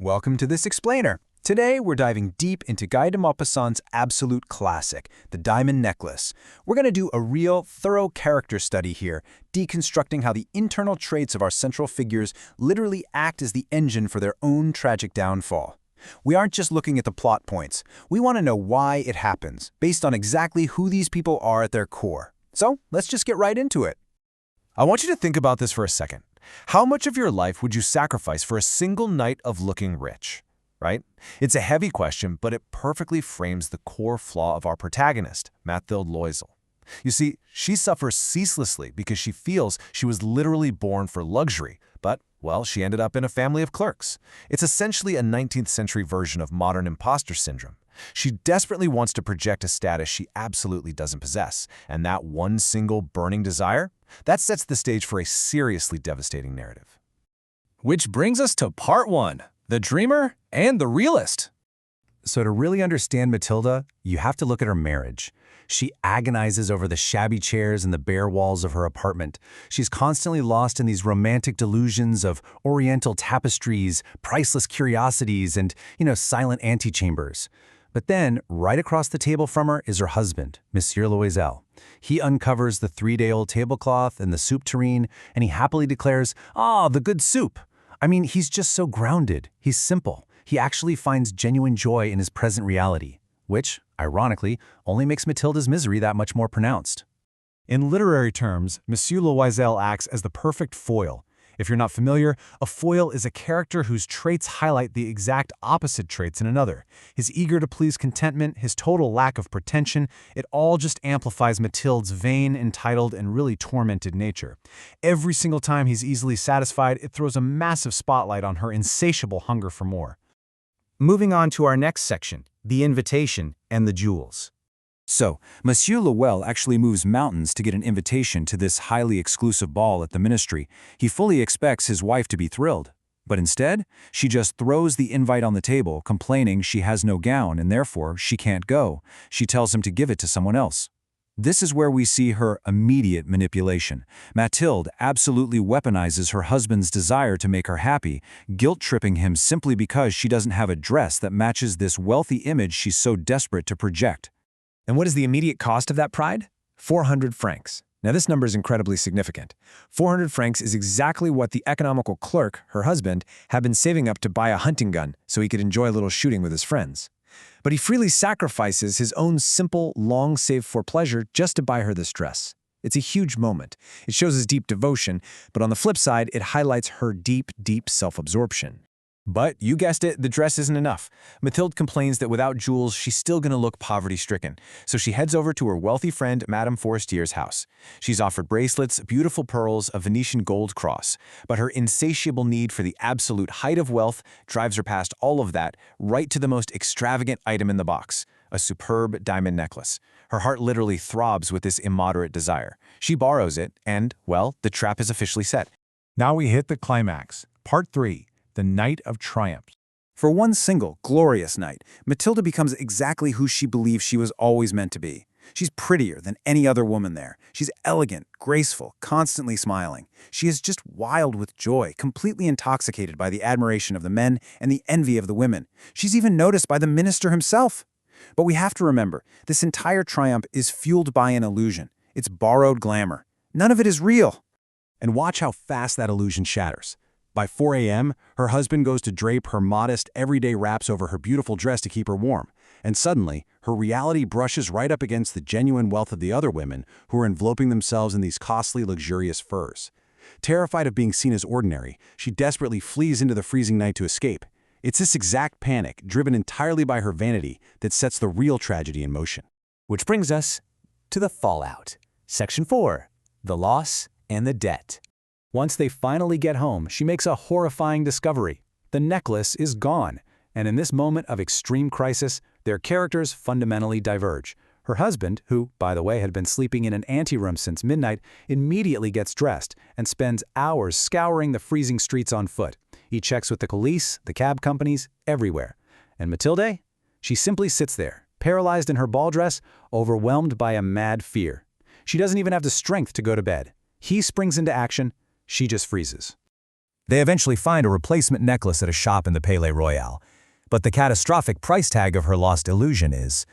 Welcome to this explainer. Today, we're diving deep into Guy de Maupassant's absolute classic, the diamond necklace. We're going to do a real, thorough character study here, deconstructing how the internal traits of our central figures literally act as the engine for their own tragic downfall. We aren't just looking at the plot points. We want to know why it happens, based on exactly who these people are at their core. So, let's just get right into it. I want you to think about this for a second. How much of your life would you sacrifice for a single night of looking rich? Right? It's a heavy question, but it perfectly frames the core flaw of our protagonist, Mathilde Loisel. You see, she suffers ceaselessly because she feels she was literally born for luxury, but, well, she ended up in a family of clerks. It's essentially a 19th century version of modern imposter syndrome. She desperately wants to project a status she absolutely doesn't possess, and that one single burning desire, that sets the stage for a seriously devastating narrative. Which brings us to part one, the dreamer and the realist. So to really understand Mathilde, you have to look at her marriage. She agonizes over the shabby chairs and the bare walls of her apartment. She's constantly lost in these romantic delusions of oriental tapestries, priceless curiosities, and, silent antechambers. But then, right across the table from her is her husband, Monsieur Loisel. He uncovers the 3-day-old tablecloth and the soup tureen, and he happily declares, "Ah, the good soup." I mean, he's just so grounded. He's simple. He actually finds genuine joy in his present reality, which, ironically, only makes Mathilde's misery that much more pronounced. In literary terms, Monsieur Loisel acts as the perfect foil. If you're not familiar, a foil is a character whose traits highlight the exact opposite traits in another. His eager-to-please contentment, his total lack of pretension, it all just amplifies Mathilde's vain, entitled, and really tormented nature. Every single time he's easily satisfied, it throws a massive spotlight on her insatiable hunger for more. Moving on to our next section, the invitation and the jewels. So, Monsieur Loisel actually moves mountains to get an invitation to this highly exclusive ball at the ministry. He fully expects his wife to be thrilled. But instead, she just throws the invite on the table, complaining she has no gown and therefore she can't go. She tells him to give it to someone else. This is where we see her immediate manipulation. Mathilde absolutely weaponizes her husband's desire to make her happy, guilt-tripping him simply because she doesn't have a dress that matches this wealthy image she's so desperate to project. And what is the immediate cost of that pride? 400 francs. Now this number is incredibly significant. 400 francs is exactly what the economical clerk, her husband, had been saving up to buy a hunting gun so he could enjoy a little shooting with his friends. But he freely sacrifices his own simple, long-saved-for pleasure just to buy her this dress. It's a huge moment. It shows his deep devotion, but on the flip side, it highlights her deep, deep self-absorption. But, you guessed it, the dress isn't enough. Mathilde complains that without jewels, she's still going to look poverty-stricken. So she heads over to her wealthy friend, Madame Forestier's house. She's offered bracelets, beautiful pearls, a Venetian gold cross. But her insatiable need for the absolute height of wealth drives her past all of that, right to the most extravagant item in the box, a superb diamond necklace. Her heart literally throbs with this immoderate desire. She borrows it, and, well, the trap is officially set. Now we hit the climax. Part 3. The Night of Triumph. For one single, glorious night, Mathilde becomes exactly who she believes she was always meant to be. She's prettier than any other woman there. She's elegant, graceful, constantly smiling. She is just wild with joy, completely intoxicated by the admiration of the men and the envy of the women. She's even noticed by the minister himself. But we have to remember, this entire triumph is fueled by an illusion. It's borrowed glamour. None of it is real. And watch how fast that illusion shatters. By 4 a.m., her husband goes to drape her modest, everyday wraps over her beautiful dress to keep her warm. And suddenly, her reality brushes right up against the genuine wealth of the other women who are enveloping themselves in these costly, luxurious furs. Terrified of being seen as ordinary, she desperately flees into the freezing night to escape. It's this exact panic, driven entirely by her vanity, that sets the real tragedy in motion. Which brings us to the fallout. Section 4. The loss and the debt. Once they finally get home, she makes a horrifying discovery. The necklace is gone, and in this moment of extreme crisis, their characters fundamentally diverge. Her husband, who, by the way, had been sleeping in an anteroom since midnight, immediately gets dressed and spends hours scouring the freezing streets on foot. He checks with the police, the cab companies, everywhere. And Mathilde? She simply sits there, paralyzed in her ball dress, overwhelmed by a mad fear. She doesn't even have the strength to go to bed. He springs into action. She just freezes. They eventually find a replacement necklace at a shop in the Palais Royal, but the catastrophic price tag of her lost illusion is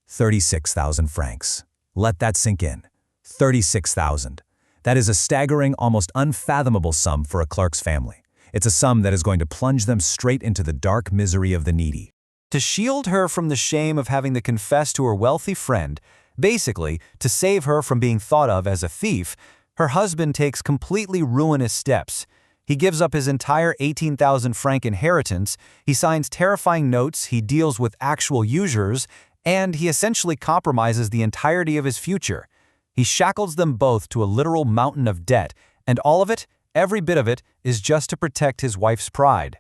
36,000 francs. Let that sink in. 36,000. That is a staggering, almost unfathomable sum for a Clark's family. It's a sum that is going to plunge them straight into the dark misery of the needy. To shield her from the shame of having to confess to her wealthy friend, basically, to save her from being thought of as a thief, her husband takes completely ruinous steps. He gives up his entire 18,000 franc inheritance, he signs terrifying notes, he deals with actual users, and he essentially compromises the entirety of his future. He shackles them both to a literal mountain of debt, and all of it, every bit of it, is just to protect his wife's pride.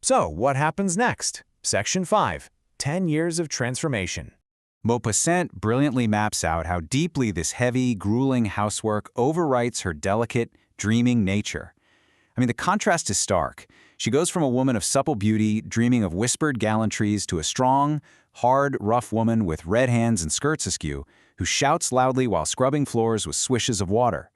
So, what happens next? Section 5. 10 Years of Transformation. Maupassant brilliantly maps out how deeply this heavy, grueling housework overwrites her delicate, dreaming nature. I mean, the contrast is stark. She goes from a woman of supple beauty, dreaming of whispered gallantries, to a strong, hard, rough woman with red hands and skirts askew, who shouts loudly while scrubbing floors with swishes of water.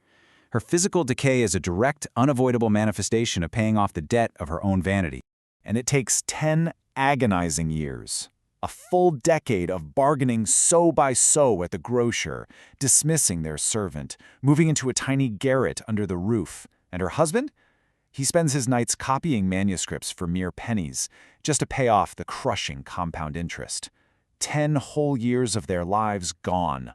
Her physical decay is a direct, unavoidable manifestation of paying off the debt of her own vanity. And it takes 10 agonizing years. A full decade of bargaining so by so at the grocer, dismissing their servant, moving into a tiny garret under the roof. And her husband? He spends his nights copying manuscripts for mere pennies, just to pay off the crushing compound interest. 10 whole years of their lives gone.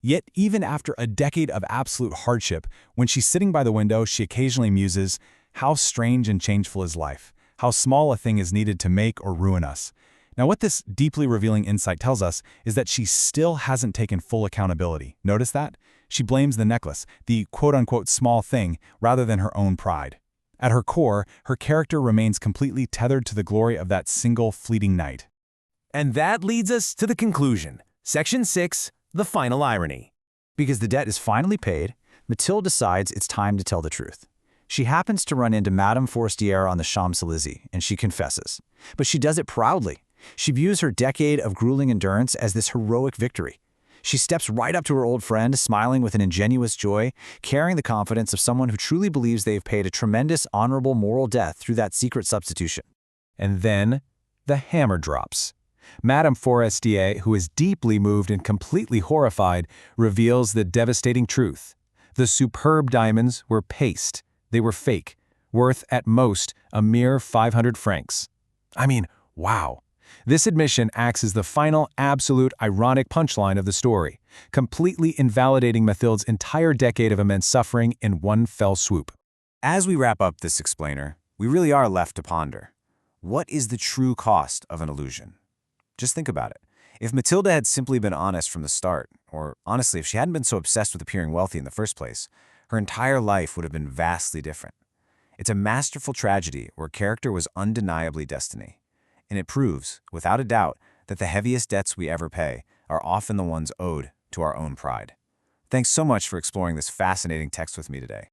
Yet even after a decade of absolute hardship, when she's sitting by the window, she occasionally muses, how strange and changeful is life, how small a thing is needed to make or ruin us. Now what this deeply revealing insight tells us is that she still hasn't taken full accountability. Notice that? She blames the necklace, the quote-unquote small thing, rather than her own pride. At her core, her character remains completely tethered to the glory of that single fleeting night. And that leads us to the conclusion. Section 6, the final irony. Because the debt is finally paid, Mathilde decides it's time to tell the truth. She happens to run into Madame Forestier on the Champs-Élysées, and she confesses. But she does it proudly. She views her decade of grueling endurance as this heroic victory. She steps right up to her old friend, smiling with an ingenuous joy, carrying the confidence of someone who truly believes they've paid a tremendous, honorable moral debt through that secret substitution. And then, the hammer drops. Madame Forestier, who is deeply moved and completely horrified, reveals the devastating truth. The superb diamonds were paste. They were fake, worth at most a mere 500 francs. I mean, wow. This admission acts as the final, absolute, ironic punchline of the story, completely invalidating Mathilde's entire decade of immense suffering in one fell swoop. As we wrap up this explainer, we really are left to ponder. What is the true cost of an illusion? Just think about it. If Mathilde had simply been honest from the start, or honestly, if she hadn't been so obsessed with appearing wealthy in the first place, her entire life would have been vastly different. It's a masterful tragedy where character was undeniably destiny. And it proves, without a doubt, that the heaviest debts we ever pay are often the ones owed to our own pride. Thanks so much for exploring this fascinating text with me today.